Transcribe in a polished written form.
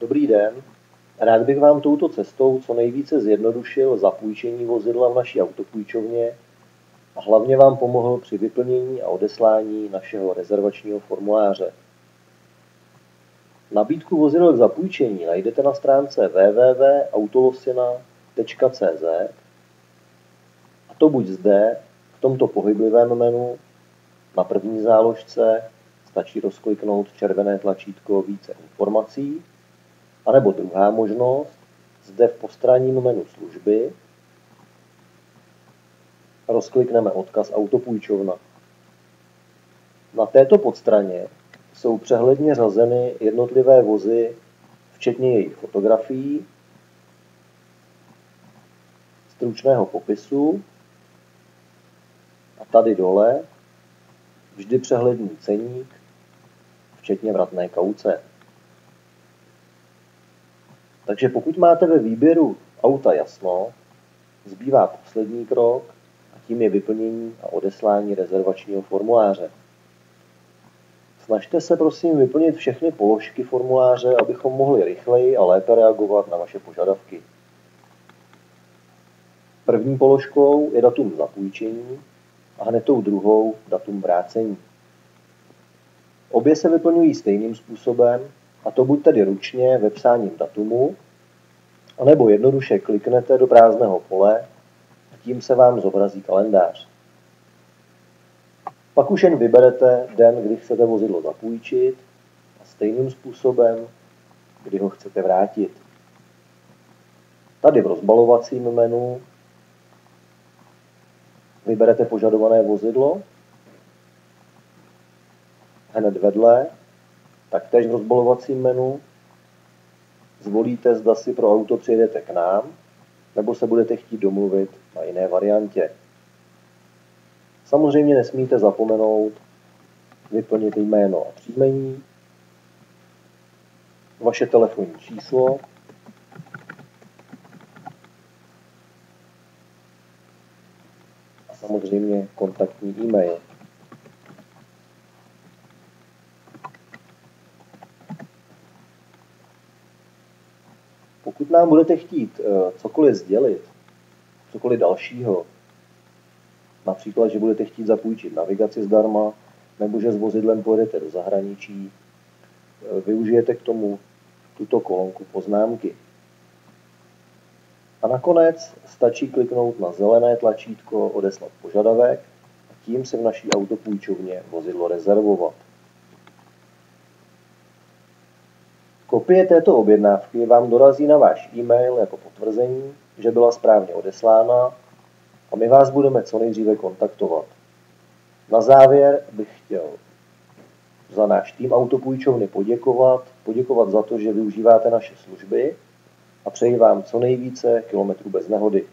Dobrý den, rád bych vám touto cestou co nejvíce zjednodušil zapůjčení vozidla v naší autopůjčovně a hlavně vám pomohl při vyplnění a odeslání našeho rezervačního formuláře. Nabídku vozidel k zapůjčení najdete na stránce www.autolosina.cz, a to buď zde, v tomto pohyblivém menu, na první záložce stačí rozkliknout červené tlačítko Více informací, anebo druhá možnost, zde v postranním menu Služby rozklikneme odkaz Autopůjčovna. Na této podstraně jsou přehledně řazeny jednotlivé vozy, včetně jejich fotografií, stručného popisu a tady dole vždy přehledný ceník, včetně vratné kauce. Takže pokud máte ve výběru auta jasno, zbývá poslední krok a tím je vyplnění a odeslání rezervačního formuláře. Snažte se prosím vyplnit všechny položky formuláře, abychom mohli rychleji a lépe reagovat na vaše požadavky. První položkou je datum zapůjčení a hned tou druhou datum vrácení. Obě se vyplňují stejným způsobem, a to buď tedy ručně vepsáním datumu, anebo jednoduše kliknete do prázdného pole a tím se vám zobrazí kalendář. Pak už jen vyberete den, kdy chcete vozidlo zapůjčit a stejným způsobem, kdy ho chcete vrátit. Tady v rozbalovacím menu vyberete požadované vozidlo, hned vedle, taktéž v rozbalovacím menu, zvolíte, zda si pro auto přijedete k nám, nebo se budete chtít domluvit na jiné variantě. Samozřejmě nesmíte zapomenout vyplnit jméno a příjmení, vaše telefonní číslo a samozřejmě kontaktní e-mail. Pokud nám budete chtít cokoliv sdělit, cokoliv dalšího, například, že budete chtít zapůjčit navigaci zdarma, nebo že s vozidlem pojedete do zahraničí, využijete k tomu tuto kolonku poznámky. A nakonec stačí kliknout na zelené tlačítko Odeslat požadavek a tím se v naší autopůjčovně vozidlo rezervovat. Kopie této objednávky vám dorazí na váš e-mail jako potvrzení, že byla správně odeslána, a my vás budeme co nejdříve kontaktovat. Na závěr bych chtěl za náš tým autopůjčovny poděkovat za to, že využíváte naše služby, a přeji vám co nejvíce kilometrů bez nehody.